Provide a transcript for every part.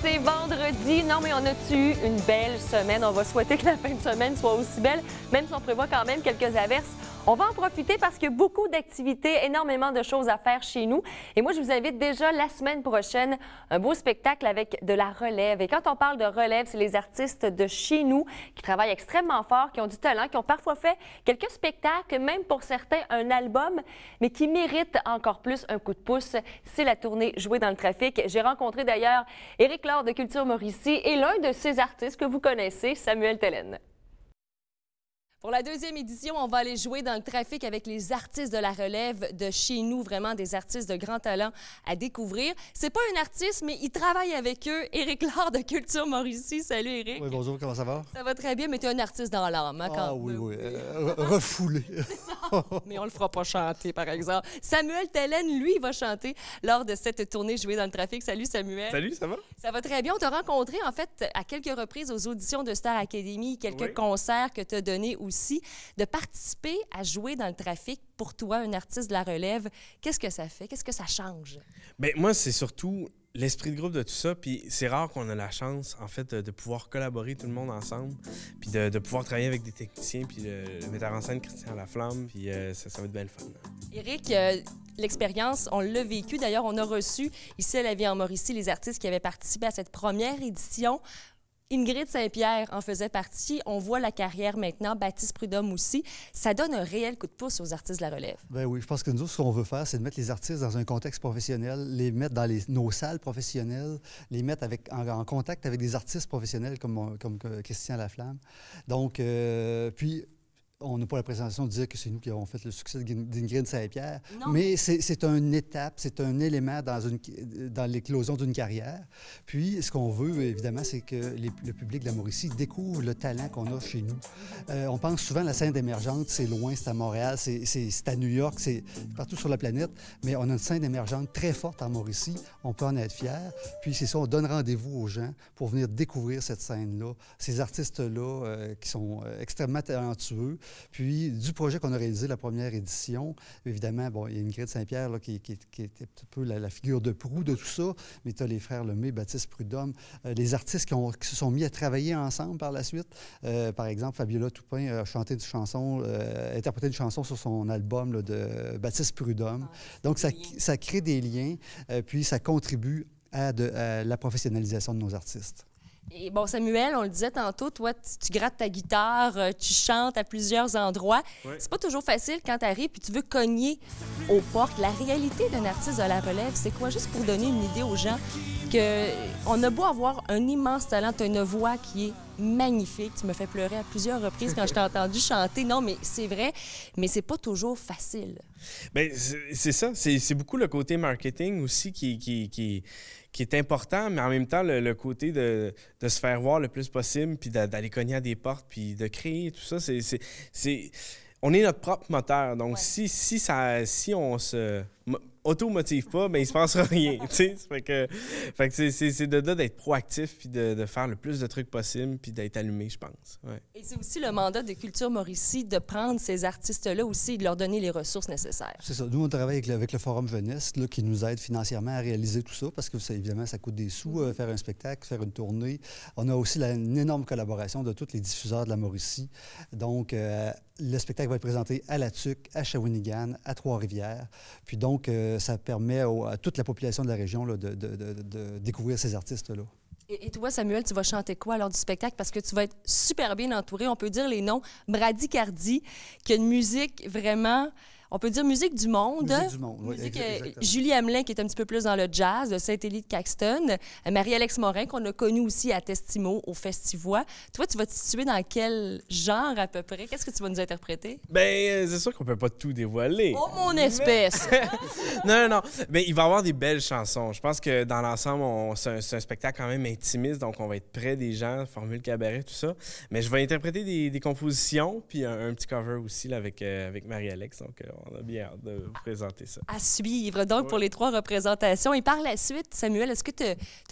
c'est vendredi. Non, mais on a-tu eu une belle semaine? On va souhaiter que la fin de semaine soit aussi belle, même si on prévoit quand même quelques averses. On va en profiter parce qu'il y a beaucoup d'activités, énormément de choses à faire chez nous. Et moi, je vous invite déjà la semaine prochaine, un beau spectacle avec de la relève. Et quand on parle de relève, c'est les artistes de chez nous qui travaillent extrêmement fort, qui ont du talent, qui ont parfois fait quelques spectacles, même pour certains un album, mais qui méritent encore plus un coup de pouce. C'est la tournée Jouer dans le trafic. J'ai rencontré d'ailleurs Éric Laure de Culture Mauricie et l'un de ces artistes que vous connaissez, Samuel Tellen. Pour la deuxième édition, on va aller jouer dans le trafic avec les artistes de la relève de chez nous, vraiment des artistes de grand talent à découvrir. C'est pas un artiste, mais il travaille avec eux. Éric Laure de Culture Mauricie. Salut, Éric. Oui, bonjour, comment ça va? Ça va très bien, mais tu es un artiste dans l'âme, hein, quand oui, oui, refoulé. C'est ça. Mais on le fera pas chanter, par exemple. Samuel Tellen, lui, il va chanter lors de cette tournée Jouer dans le trafic. Salut, Samuel. Salut, ça va? Ça va très bien. On t'a rencontré, en fait, à quelques reprises aux auditions de Star Academy, quelques concerts que tu as donnés aussi. De participer à Jouer dans le trafic, pour toi, un artiste de la relève, qu'est-ce que ça fait? Qu'est-ce que ça change? Bien, moi, c'est surtout l'esprit de groupe de tout ça. Puis c'est rare qu'on a la chance, en fait, de pouvoir collaborer tout le monde ensemble, puis de pouvoir travailler avec des techniciens, puis le metteur en scène Christian Laflamme, puis ça va être bien le fun. Éric, l'expérience, on l'a vécu. D'ailleurs, on a reçu ici à La Vie en Mauricie les artistes qui avaient participé à cette première édition. Ingrid Saint-Pierre en faisait partie. On voit la carrière maintenant, Baptiste Prudhomme aussi. Ça donne un réel coup de pouce aux artistes de la relève. Bien oui, je pense que nous, ce qu'on veut faire, c'est de mettre les artistes dans un contexte professionnel, les mettre dans nos salles professionnelles, les mettre en contact avec des artistes professionnels comme Christian Laflamme. Donc, puis, on n'a pas la présentation de dire que c'est nous qui avons fait le succès d'Ingrid Saint-Pierre, mais c'est une étape, c'est un élément dans l'éclosion d'une carrière. Puis, ce qu'on veut, évidemment, c'est que le public de la Mauricie découvre le talent qu'on a chez nous. On pense souvent à la scène émergente, c'est loin, c'est à Montréal, c'est à New York, c'est partout sur la planète, mais on a une scène émergente très forte en Mauricie, on peut en être fiers. Puis, c'est ça, on donne rendez-vous aux gens pour venir découvrir cette scène-là, ces artistes-là qui sont extrêmement talentueux. Puis, du projet qu'on a réalisé la première édition, évidemment, bon, il y a Ingrid Saint-Pierre là, qui était un peu la figure de proue de tout ça, mais tu as les frères Lemay, Baptiste Prudhomme, les artistes qui se sont mis à travailler ensemble par la suite. Par exemple, Fabiola Toupin a chanté interprété une chanson sur son album là, de Baptiste Prudhomme. Donc, ça crée des liens, puis ça contribue à la professionnalisation de nos artistes. Et bon, Samuel, on le disait tantôt, toi, tu grattes ta guitare, tu chantes à plusieurs endroits. Ouais. C'est pas toujours facile quand tu arrives et tu veux cogner aux portes. La réalité d'un artiste de la relève, c'est quoi? Juste pour donner une idée aux gens, qu'on a beau avoir un immense talent, tu as une voix qui est magnifique. Tu me fais pleurer à plusieurs reprises quand je t'ai entendu chanter. Non, mais c'est vrai, mais c'est pas toujours facile. Bien, c'est ça. C'est beaucoup le côté marketing aussi qui est important, mais en même temps, le côté de se faire voir le plus possible, puis d'aller cogner à des portes, puis de créer, tout ça, on est notre propre moteur. Donc, si on se auto-motive pas, bien, il se passera rien. Fait que c'est d'être proactif, puis de faire le plus de trucs possible, puis d'être allumé, je pense. Ouais. Et c'est aussi le mandat de Culture Mauricie de prendre ces artistes-là aussi et de leur donner les ressources nécessaires. C'est ça. Nous, on travaille avec le Forum Jeunesse là, qui nous aide financièrement à réaliser tout ça parce que, évidemment, ça coûte des sous, faire un spectacle, faire une tournée. On a aussi une énorme collaboration de tous les diffuseurs de la Mauricie. Donc, le spectacle va être présenté à La Tuque, à Shawinigan, à Trois-Rivières. Puis donc, ça permet à toute la population de la région là, de découvrir ces artistes-là. Et toi, Samuel, tu vas chanter quoi lors du spectacle? Parce que tu vas être super bien entouré. On peut dire les noms. Bradycardie, qui a une musique vraiment... On peut dire musique du monde. Musique du monde, oui. Julie Hamelin, qui est un petit peu plus dans le jazz, de Saint-Élie de Caxton. Marie-Alex Morin, qu'on a connue aussi à Testimo, au Festivois. Toi, tu vas te situer dans quel genre à peu près? Qu'est-ce que tu vas nous interpréter? Bien, c'est sûr qu'on peut pas tout dévoiler. Oh, mon espèce! Non. Mais il va y avoir des belles chansons. Je pense que dans l'ensemble, c'est un spectacle quand même intimiste, donc on va être près des gens, formule cabaret, tout ça. Mais je vais interpréter des compositions, puis un petit cover aussi là, avec Marie-Alex. Donc, on a bien hâte de vous présenter ça. À suivre, donc, pour les 3 représentations. Et par la suite, Samuel, est-ce que tu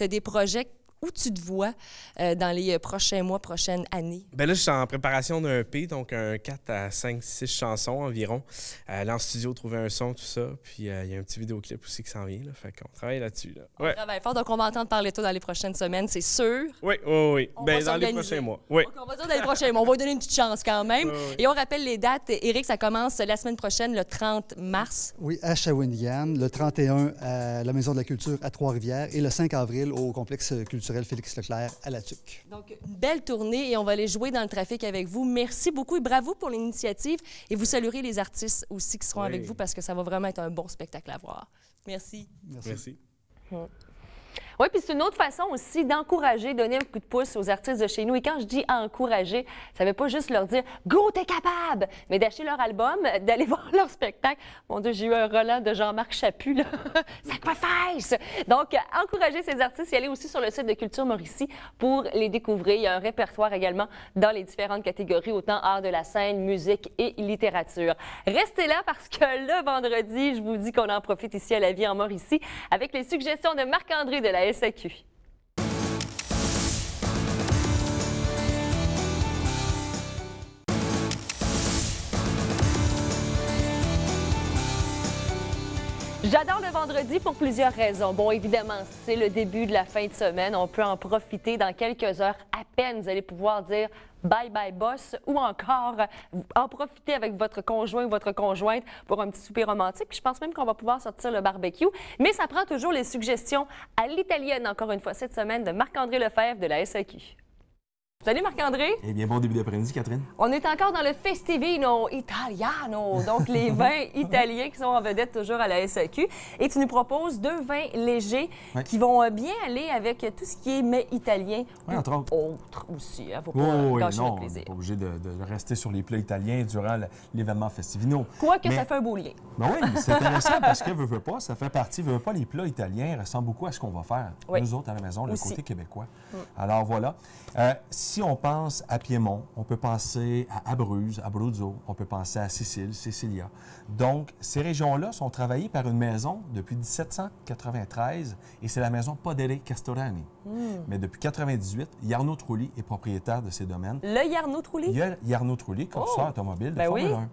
as des projets où tu te vois dans les prochains mois, prochaines années? Ben là, je suis en préparation d'un EP, donc un 4 à 5, 6 chansons environ. Là, en studio, trouver un son, tout ça. Puis il y a un petit vidéoclip aussi qui s'en vient, là. Fait qu'on travaille là-dessus, là. On travaille fort, donc on va entendre parler de toi dans les prochaines semaines, c'est sûr. Oui. Ben, dans les prochains mois. Oui. Donc, on va dire dans les prochains mois. On va lui donner une petite chance quand même. Et on rappelle les dates. Éric, ça commence la semaine prochaine, le 30 mars. Oui, à Shawinigan, le 31 à la Maison de la Culture à Trois-Rivières et le 5 avril au complexe culturel Félix-Leclerc à La Tuque. Donc, une belle tournée et on va aller jouer dans le trafic avec vous. Merci beaucoup et bravo pour l'initiative. Et vous saluerez les artistes aussi qui seront avec vous parce que ça va vraiment être un bon spectacle à voir. Merci. Merci. Oui, puis c'est une autre façon aussi d'encourager, donner un coup de pouce aux artistes de chez nous. Et quand je dis encourager, ça ne veut pas juste leur dire « Go, t'es capable! » mais d'acheter leur album, d'aller voir leur spectacle. Mon Dieu, j'ai eu un relent de Jean-Marc Chaput, là. Sacrifice! Donc, encourager ces artistes et aller aussi sur le site de Culture Mauricie pour les découvrir. Il y a un répertoire également dans les différentes catégories, autant art de la scène, musique et littérature. Restez là parce que le vendredi, je vous dis qu'on en profite ici à La Vie en Mauricie avec les suggestions de Marc-André de la SAQ. J'adore le vendredi pour plusieurs raisons. Bon, évidemment, c'est le début de la fin de semaine. On peut en profiter dans quelques heures à peine. Vous allez pouvoir dire bye bye boss ou encore en profiter avec votre conjoint ou votre conjointe pour un petit souper romantique. Puis je pense même qu'on va pouvoir sortir le barbecue. Mais ça prend toujours les suggestions à l'italienne, encore une fois, cette semaine de Marc-André Lefebvre de la SAQ. Salut Marc-André! Eh bien, bon début d'après-midi, Catherine. On est encore dans le Festivino Italiano, donc les vins italiens qui sont en vedette toujours à la SAQ. Et tu nous proposes 2 vins légers qui vont bien aller avec tout ce qui est mets italien. Oui, entre autres. Autres aussi, il ne faut pas gâcher le plaisir. On n'est pas obligé de rester sur les plats italiens durant l'événement Festivino. Quoique ça fait un beau lien. Ben oui, mais c'est intéressant parce que, veut pas, ça fait partie, veut pas, les plats italiens ressemblent beaucoup à ce qu'on va faire, nous autres, à la maison, le côté québécois. Alors voilà. Si on pense à Piémont, on peut penser à Abruzzes, Abruzzo, on peut penser à Sicile, Sicilia. Donc, ces régions-là sont travaillées par une maison depuis 1793 et c'est la maison Podere Castorani. Mais depuis 1998, Jarno Trulli est propriétaire de ces domaines. Le Jarno Trulli? Il y a Jarno Trulli, conducteur automobile de Formule 1.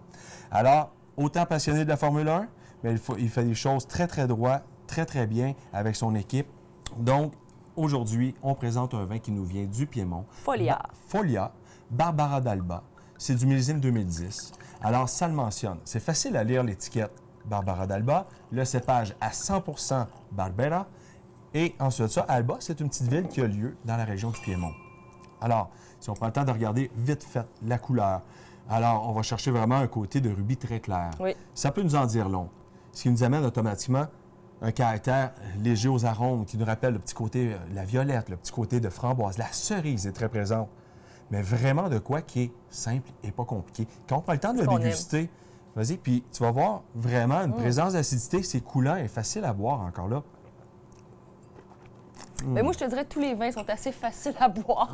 Alors, autant passionné de la Formule 1, mais il fait des choses très, très droit, très, très bien avec son équipe. Donc, aujourd'hui, on présente un vin qui nous vient du Piémont. Folia, Barbara d'Alba. C'est du millésime 2010. Alors, ça le mentionne. C'est facile à lire l'étiquette Barbara d'Alba. Le cépage à 100% Barbera. Et ensuite ça, Alba, c'est une petite ville qui a lieu dans la région du Piémont. Alors, si on prend le temps de regarder vite fait la couleur, alors on va chercher vraiment un côté de rubis très clair. Oui. Ça peut nous en dire long. Ce qui nous amène automatiquement un caractère léger aux arômes qui nous rappelle le petit côté, la violette, le petit côté de framboise. La cerise est très présente, mais vraiment de quoi qui est simple et pas compliqué. Quand on prend le temps de le déguster, vas-y, puis tu vas voir vraiment une présence d'acidité, c'est coulant et facile à boire encore là. Mais moi, je te dirais que tous les vins sont assez faciles à boire.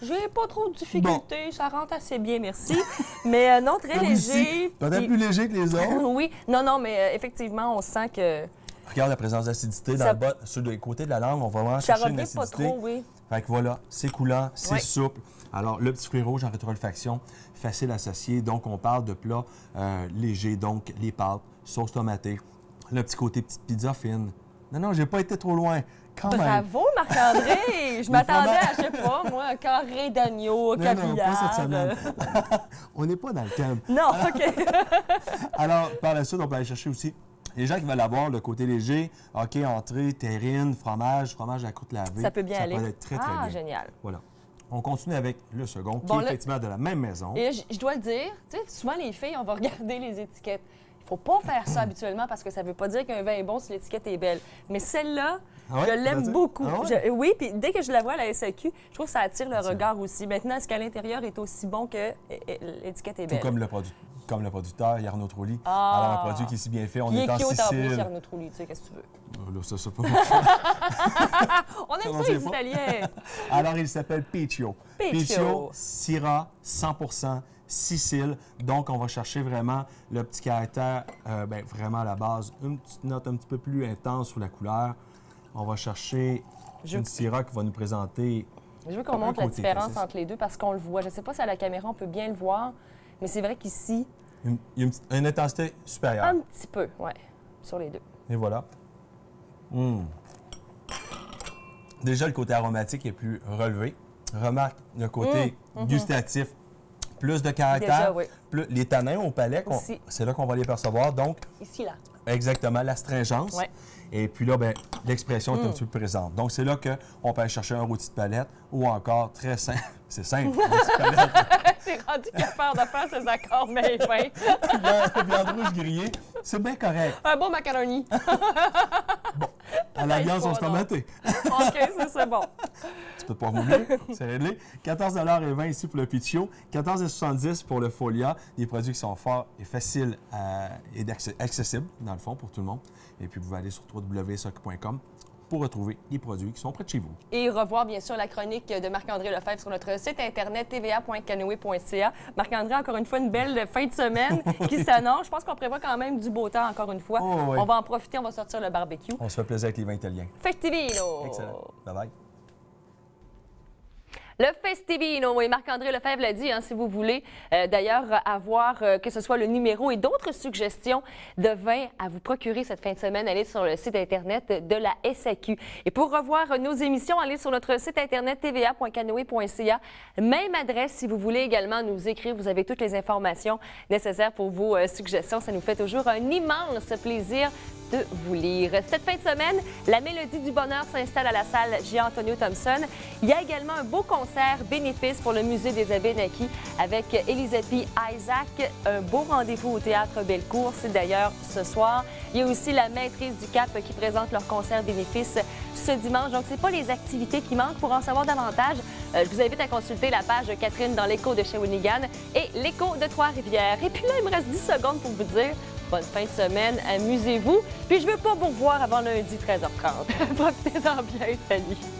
J'ai pas trop de difficultés, ça rentre assez bien, merci. Mais non, très léger. Peut-être plus léger que les autres. Oui, non, mais effectivement, on sent que... Regarde la présence d'acidité dans le bas, sur le côté de la langue, on va vraiment chercher une acidité. Ça revient pas trop, oui. Fait que voilà, c'est coulant, c'est souple. Alors, le petit fruit rouge en rétro-olfaction, facile à associer. Donc, on parle de plats légers, donc les pâtes, sauce tomatée, le petit côté petite pizza fine. Non, j'ai pas été trop loin. Bravo, Marc-André! Je m'attendais à, je sais pas, moi, un carré d'agneau, caviar. Non, pas cette semaine. On n'est pas dans le thème. Non, OK. Alors, par la suite, on peut aller chercher aussi les gens qui veulent avoir le côté léger. OK, entrée, terrine, fromage à la croûte lavée. Ça peut bien aller. Ça peut être très, très bien. Génial. Voilà. On continue avec le second, qui est effectivement de la même maison. Et je dois le dire, tu sais, souvent les filles, on va regarder les étiquettes. Il ne faut pas faire ça habituellement parce que ça ne veut pas dire qu'un vin est bon si l'étiquette est belle. Mais celle-là, je l'aime beaucoup. Oui, puis dès que je la vois à la SAQ, je trouve que ça attire le regard aussi. Maintenant, est-ce qu'à l'intérieur est aussi bon que l'étiquette est belle? Tout comme le producteur, Jarno Trulli. Alors, un produit qui est si bien fait, on est en Sicile. Il est qui au Jarno Trulli, tu sais, qu'est-ce que tu veux? Là, ça, c'est pas On aime ça, les Italiens! Alors, il s'appelle Piccio. Piccio, Syrah, 100%. Sicile. Donc, on va chercher vraiment le petit caractère, vraiment à la base, une petite note un petit peu plus intense sur la couleur. On va chercher une Syrah qui va nous présenter... Je veux qu'on montre la différence entre les deux parce qu'on le voit. Je ne sais pas si à la caméra, on peut bien le voir, mais c'est vrai qu'ici... Il y a une intensité supérieure. Un petit peu, oui, sur les deux. Et voilà. Déjà, le côté aromatique est plus relevé. Remarque le côté gustatif, plus de caractère. Déjà, oui. Les tanins au palais, c'est là qu'on va les percevoir. Donc, ici, là. Exactement, l'astringence. Ouais. Et puis là, ben, l'expression est un petit peu présente. Donc, c'est là qu'on peut aller chercher un rôti de palette ou encore, très simple, c'est simple, c'est rendu capable de faire ses accords mais fin. Viande rouge grillée, c'est bien correct. Un bon macaroni. Bon, à la viande sauce tomatée. OK, c'est bon. Tu peux pas rouler, c'est réglé. 14,20 ici pour le Pichio, 14,70 pour le Folia. Des produits qui sont forts et faciles et accessibles, dans le fond, pour tout le monde. Et puis, vous pouvez aller sur www.soc.com pour retrouver les produits qui sont près de chez vous. Et revoir, bien sûr, la chronique de Marc-André Lefebvre sur notre site internet tva.canoe.ca. Marc-André, encore une fois, une belle fin de semaine qui s'annonce. Je pense qu'on prévoit quand même du beau temps, encore une fois. Oh, oui. On va en profiter, on va sortir le barbecue. On se fait plaisir avec les vins italiens. Festivino! Excellent. Bye-bye. Le Festivino, et Marc-André Lefebvre l'a dit, hein, si vous voulez d'ailleurs avoir que ce soit le numéro et d'autres suggestions de vins à vous procurer cette fin de semaine, allez sur le site Internet de la SAQ. Et pour revoir nos émissions, allez sur notre site Internet tva.canoe.ca. Même adresse si vous voulez également nous écrire. Vous avez toutes les informations nécessaires pour vos suggestions. Ça nous fait toujours un immense plaisir de vous lire. Cette fin de semaine, la Mélodie du Bonheur s'installe à la salle J. Thompson. Il y a également un beau concert bénéfice pour le Musée des Abénaquis avec Elisabeth Isaac. Un beau rendez-vous au Théâtre Bellecour, c'est d'ailleurs ce soir. Il y a aussi la Maîtrise du Cap qui présente leur concert bénéfice ce dimanche. Donc, c'est pas les activités qui manquent. Pour en savoir davantage, je vous invite à consulter la page Catherine dans l'Écho de Shawinigan et l'Écho de Trois-Rivières. Et puis là, il me reste 10 secondes pour vous dire bonne fin de semaine, amusez-vous. Puis je veux pas vous revoir avant lundi 13h30. Profitez-en bien, salut!